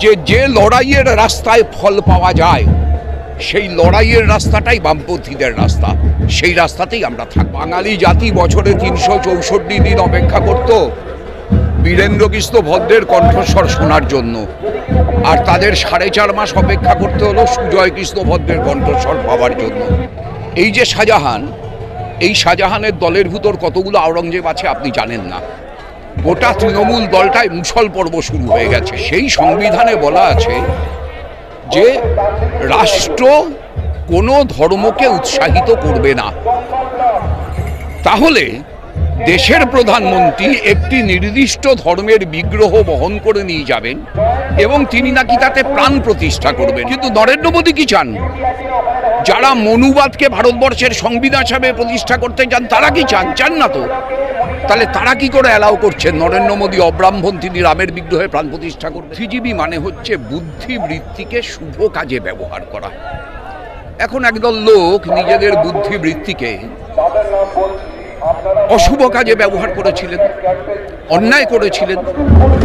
যে লড়াইয়ের রাস্তায় ফল পাওয়া যায় সেই লড়াইয়ের রাস্তাটাই বামপন্থীদের রাস্তা, সেই রাস্তাতেই আমরা থাকব। বাঙালি জাতি বছরে ৩৬৪ দিন অপেক্ষা করত বীরেন্দ্রকৃষ্ণ ভদ্রের কণ্ঠস্বর শোনার জন্য, আর তাদের 4.5 মাস অপেক্ষা করতে হলো সুজয় কৃষ্ণ ভদ্রের কণ্ঠস্বর পাওয়ার জন্য। এই যে শাহজাহান, এই শাহজাহানের দলের ভিতর কতগুলো আওরঙ্গজেব আছে আপনি জানেন না। গোটা তৃণমূল দলটায় মুসল পর্ব শুরু হয়ে গেছে। সেই সংবিধানে বলা আছে যে রাষ্ট্র কোনো ধর্মকে উৎসাহিত করবে না। তাহলে দেশের প্রধানমন্ত্রী একটি নির্দিষ্ট ধর্মের বিগ্রহ বহন করে নিয়ে যাবেন এবং তিনি নাকি তাতে প্রাণ প্রতিষ্ঠা করবেন। কিন্তু নরেন্দ্র মোদী কি চান? যারা মনুবাদকে ভারতবর্ষের সংবিধান হিসাবে প্রতিষ্ঠা করতে চান তারা কি চান? চান না তো। তাহলে তারা কি করে অ্যালাউ করছেন নরেন্দ্র মোদী অব্রাহ্মণ তিনি রামের বিগ্রহে প্রাণ প্রতিষ্ঠা করবেন? বুদ্ধিজীবী মানে হচ্ছে বুদ্ধিবৃত্তিকে শুভ কাজে ব্যবহার করা। এখন একদল লোক নিজেদের বুদ্ধিবৃত্তিকে অশুভ কাজে ব্যবহার করেছিলেন, অন্যায় করেছিলেন।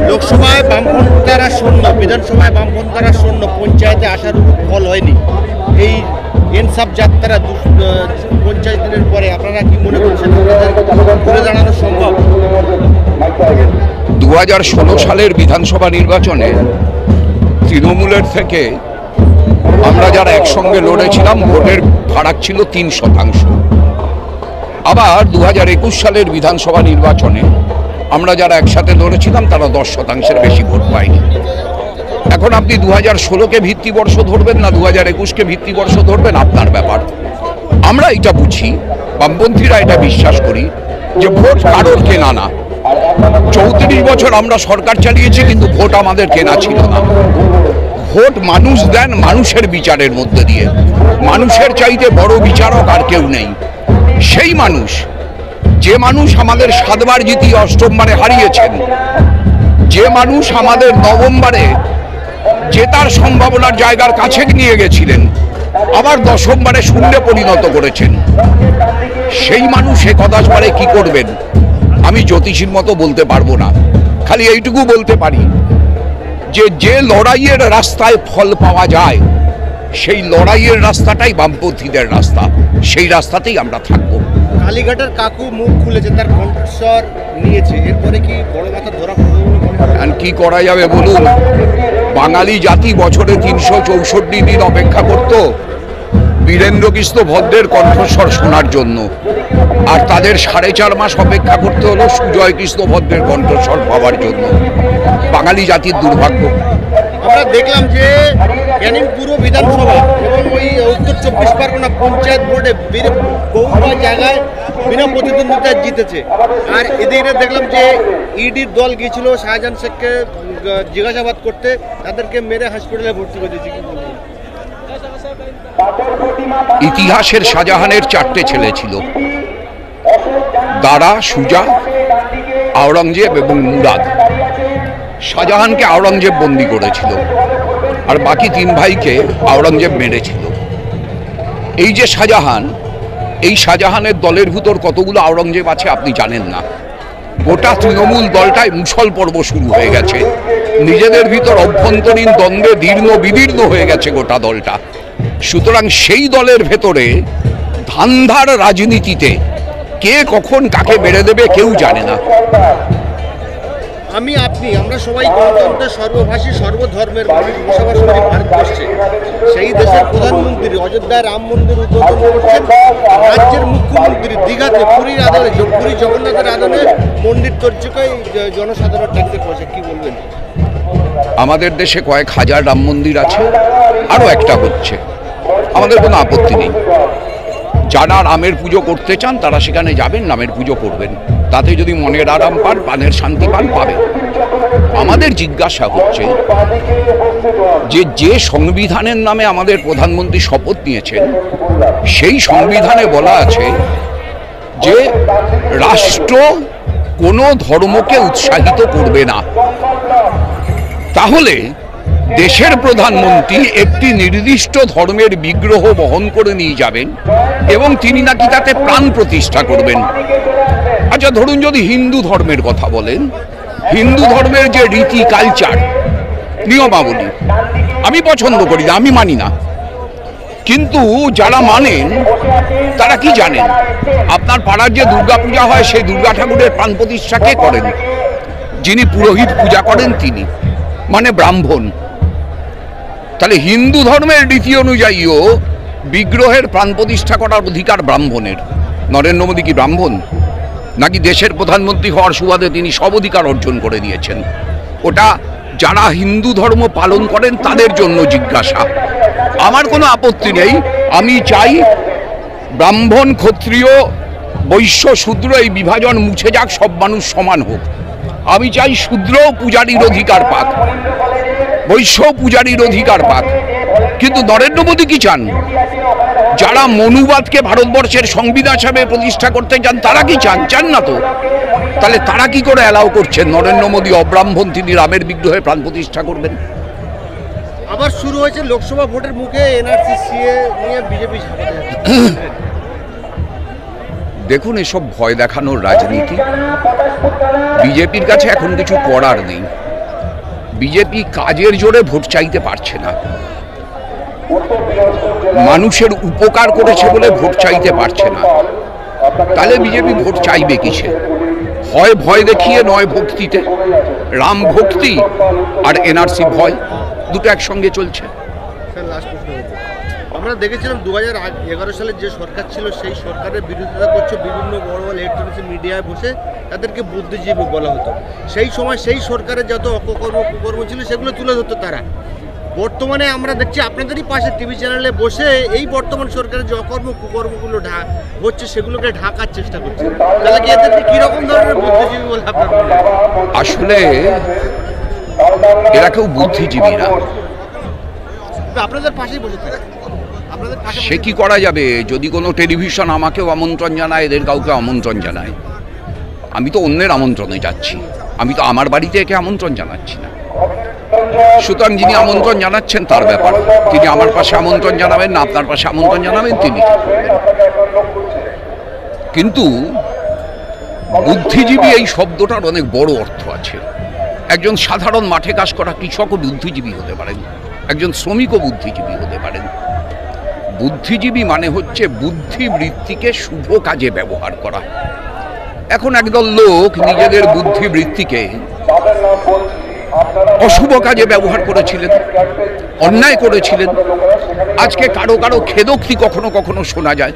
লোকসভায় বামপন্থীরা শূন্য, বিধানসভায় বামপন্থীরা শূন্য, পঞ্চায়েতে আসার ফল হয়নি। এই ইনসাফ যাত্রা 50 দিনের পরে আপনারা কি মনে করছেন ঘুরে দাঁড়ানো সম্ভব? 2016 সালের বিধানসভা নির্বাচনে তৃণমূলের থেকে আমরা যারা একসঙ্গে লড়েছিলাম ভোটের ফারাক ছিল 3%। আবার 2021 সালের বিধানসভা নির্বাচনে আমরা যারা একসাথে লড়েছিলাম তারা 10%-এর বেশি ভোট পায়নি। এখন আপনি 2016কে ভিত্তিবর্ষ ধরবেন না 2021কে ভিত্তিবর্ষ ধরবেন আপনার ব্যাপার। আমরা এটা বুঝি, বামপন্থীরা এটা বিশ্বাস করি যে ভোট কারোর কেনা না। 34 বছর আমরা সরকার চালিয়েছি কিন্তু ভোট আমাদের কেনা ছিল না। ভোট মানুষ দেন মানুষের বিচারের মধ্যে দিয়ে। মানুষের চাইতে বড় বিচারক আর কেউ নেই। সেই মানুষ, যে মানুষ আমাদের 7 বার জিতিয়ে 8মবারে হারিয়েছেন, যে মানুষ আমাদের 9মবারে জেতার সম্ভাবনার জায়গার কাছে নিয়ে গেছিলেন আবার 10মবারে শূন্যে পরিণত করেছেন, সেই মানুষ 21 বারে কি করবেন আমি জ্যোতিষীর মতো বলতে পারবো না। খালি এইটুকু বলতে পারি যে লড়াইয়ের রাস্তায় ফল পাওয়া যায় সেই লড়াইয়ের রাস্তাটাই বামপন্থীদের রাস্তা, সেই রাস্তাতেই আমরা থাকবো। কালীঘাটের কাকু মুখ খুলেছে, তার কণ্ঠস্বর নিয়েছে, এরপরে কি বড় মাথা ধরা পড়বে? আর কি করা যাবে বলুন? বাঙালি জাতি বছরে ৩৬৪ দিন অপেক্ষা করত বীরেন্দ্রকৃষ্ণ ভদ্রের কণ্ঠস্বর শোনার জন্য, আর তাদের 4.5 মাস অপেক্ষা করতে হলো সুজয় কৃষ্ণ ভদ্রের কণ্ঠস্বর পাওয়ার জন্য। বাঙালি জাতির দুর্ভাগ্য। আমরা দেখলাম যে ক্যানিং পুরো বিধানসভা এবং ওই উত্তর 24 পরগনা পঞ্চায়েত বোর্ডে বহু জায়গায় বিনা প্রতিদ্বন্দ্বিতায় জিতেছে। আর এদিকে দেখলাম যে ইডির দল গিয়েছিল শাহজাহান শেখকে জিজ্ঞাসাবাদ করতে, তাদেরকে মেরে হাসপাতালে ভর্তি করে দিয়েছে। ইতিহাসের শাহজাহানের 4টে ছেলে ছিল, দারা, সুজা, আওরঙ্গজেব এবং মুরাদ। শাহজাহানকে আওরঙ্গজেব বন্দি করেছিল আর বাকি 3 ভাইকে আওরঙ্গজেব মেরেছিল। এই যে শাহজাহান, এই শাহজাহানের দলের ভিতর কতগুলো আওরঙ্গজেব আছে আপনি জানেন না। গোটা তৃণমূল দলটায় মুসল পর্ব শুরু হয়ে গেছে। নিজেদের ভিতর অভ্যন্তরীণ দ্বন্দ্বে দীর্ণ বিদীর্ণ হয়ে গেছে গোটা দলটা। সুতরাং সেই দলের ভেতরে ধান্ধার রাজনীতিতে কে কখন কাকে মেরে দেবে কেউ জানে না। আমি আপনি আমরা সবাই গণতন্ত্রের সর্বভাষী সর্বধর্মের মানুষ বসবাস করি ভারতবর্ষে। সেই দেশের প্রধানমন্ত্রী অযোধ্যায় রাম মন্দির উদ্বোধন করছেন, রাজ্যের মুখ্যমন্ত্রী দীঘাতে পুরীর আদলে পুরী জগন্নাথের আদলে মন্দির তর্জকে জনসাধারণ ডাকতে করেছে, কি বলবেন? আমাদের দেশে কয়েক হাজার রাম মন্দির আছে, আরও একটা হচ্ছে, আমাদের কোনো আপত্তি নেই। যারা রামের পুজো করতে চান তারা সেখানে যাবেন, রামের পুজো করবেন, তাতে যদি মনের আরাম পান, প্রাণের শান্তি পান, পাবেন। আমাদের জিজ্ঞাসা হচ্ছে যে সংবিধানের নামে আমাদের প্রধানমন্ত্রী শপথ নিয়েছেন সেই সংবিধানে বলা আছে যে রাষ্ট্র কোনো ধর্মকে উৎসাহিত করবে না। তাহলে দেশের প্রধানমন্ত্রী একটি নির্দিষ্ট ধর্মের বিগ্রহ বহন করে নিয়ে যাবেন এবং তিনি নাকি তাতে প্রাণ প্রতিষ্ঠা করবেন। আচ্ছা ধরুন যদি হিন্দু ধর্মের কথা বলেন, হিন্দু ধর্মের যে রীতি কালচার নিয়মাবলী আমি পছন্দ করি না, আমি মানি না। কিন্তু যারা মানেন তারা কি জানেন, আপনার পাড়ার যে দুর্গাপূজা হয় সেই দুর্গা ঠাকুরের প্রাণ প্রতিষ্ঠা কে করেন? যিনি পুরোহিত পূজা করেন তিনি, মানে ব্রাহ্মণ। তাহলে হিন্দু ধর্মের রীতি অনুযায়ীও বিগ্রহের প্রাণ প্রতিষ্ঠা করার অধিকার ব্রাহ্মণের। নরেন্দ্র মোদী কি ব্রাহ্মণ? নাকি দেশের প্রধানমন্ত্রী হওয়ার সুবাদে তিনি সব অধিকার অর্জন করে দিয়েছেন? ওটা যারা হিন্দু ধর্ম পালন করেন তাদের জন্য জিজ্ঞাসা। আমার কোনো আপত্তি নেই, আমি চাই ব্রাহ্মণ ক্ষত্রিয় বৈশ্য শূদ্র এই বিভাজন মুছে যাক, সব মানুষ সমান হোক। আমি চাই শূদ্রও পূজারীর অধিকার পাক, বৈশ্য পূজারীর অধিকার পাক। কিন্তু নরেন্দ্র মোদী কি চান? যারা মনুবাদকে ভারতবর্ষের সংবিধান হিসাবে প্রতিষ্ঠা করতে চান তারা কি চান? চান না তো। তাহলে তারা কি করে অ্যালাউ করছেন নরেন্দ্র মোদী অব্রাহ্মণ তিনি রামের বিগ্রহে প্রাণ প্রতিষ্ঠা করবেন? আবার শুরু হয়েছে লোকসভা ভোটের মুখে এনআরসি সিএ নিয়ে বিজেপি। দেখুন, এসব ভয় দেখানোর রাজনীতি। বিজেপির কাছে এখন কিছু করার নেই। বিজেপি কাজের জোরে ভোট চাইতে পারছে না, মানুষের উপকার করেছে বলে ভোট চাইতে পারছে না। তাহলে বিজেপি ভোট চাইবে কিসে? হয় ভয় দেখিয়ে, নয় ভক্তিতে। রাম ভক্তি আর এনআরসি ভয়, দুটো একসঙ্গে চলছে। আমরা দেখেছিলাম 2011 সালের যে সরকার ছিল সেই সরকারের বিরোধিতা করছে বিভিন্ন বড় বড় ইলেকট্রনিক্স মিডিয়ায় বসে, তাদেরকে বুদ্ধিজীবী বলা হতো। সেই সময় সেই সরকারের যত অপকর্ম কুকর্ম ছিল সেগুলো তুলে ধরতো তারা। বর্তমানে আমরা দেখছি আপনাদেরই পাশে টিভি চ্যানেলে বসে এই বর্তমান সরকারের যে অকর্ম কুকর্মগুলো হচ্ছে সেগুলোকে ঢাকার চেষ্টা করছে। তাহলে কি এদেরকে কিরকম ধরনের বুদ্ধিজীবী বলে আপনার মনে হয়? আসলে এরা কেউ বুদ্ধিজীবী না। আপনাদের পাশেই বসে থাকে, আপনাদের পাশে সে কি করা যাবে? যদি কোনো টেলিভিশন আমাকেও আমন্ত্রণ জানায়, এদের কাউকে আমন্ত্রণ জানায়, আমি তো অন্যের আমন্ত্রণে যাচ্ছি, আমি তো আমার বাড়িতে একে আমন্ত্রণ জানাচ্ছি না। সুতরাং যিনি আমন্ত্রণ জানাচ্ছেন তার ব্যাপার, তিনি আমার পাশে আমন্ত্রণ জানাবেন না আপনার পাশে আমন্ত্রণ জানাবেন তিনি। কিন্তু বুদ্ধিজীবী এই শব্দটার অনেক বড় অর্থ আছে। একজন সাধারণ মাঠে কাজ করা কৃষকও বুদ্ধিজীবী হতে পারেন, একজন শ্রমিকও বুদ্ধিজীবী হতে পারেন। বুদ্ধিজীবী মানে হচ্ছে বুদ্ধিবৃত্তিকে শুভ কাজে ব্যবহার করা। এখন একদল লোক নিজেদের বুদ্ধিবৃত্তিকে অশুভ কাজে ব্যবহার করেছিলেন, অন্যায় করেছিলেন। আজকে কারো কারো খেদোক্তি কখনো কখনো শোনা যায়।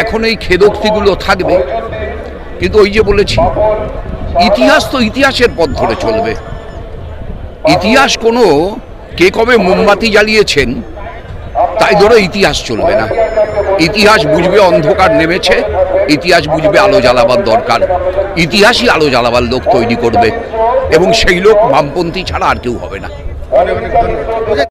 এখন এই খেদোক্তিগুলো থাকবে, কিন্তু ওই যে বলেছি, ইতিহাস তো ইতিহাসের পথ ধরে চলবে। ইতিহাস কোনো কে কবে মোমবাতি জ্বালিয়েছেন তাই ধরে ইতিহাস চলবে না। ইতিহাস বুঝবে অন্ধকার নেমেছে, ইতিহাস বুঝবে আলো জ্বালাবার দরকার। ইতিহাসই আলো জ্বালাবার লোক তৈরি করবে, এবং সেই লোক বামপন্থী ছাড়া আর কেউ হবে না।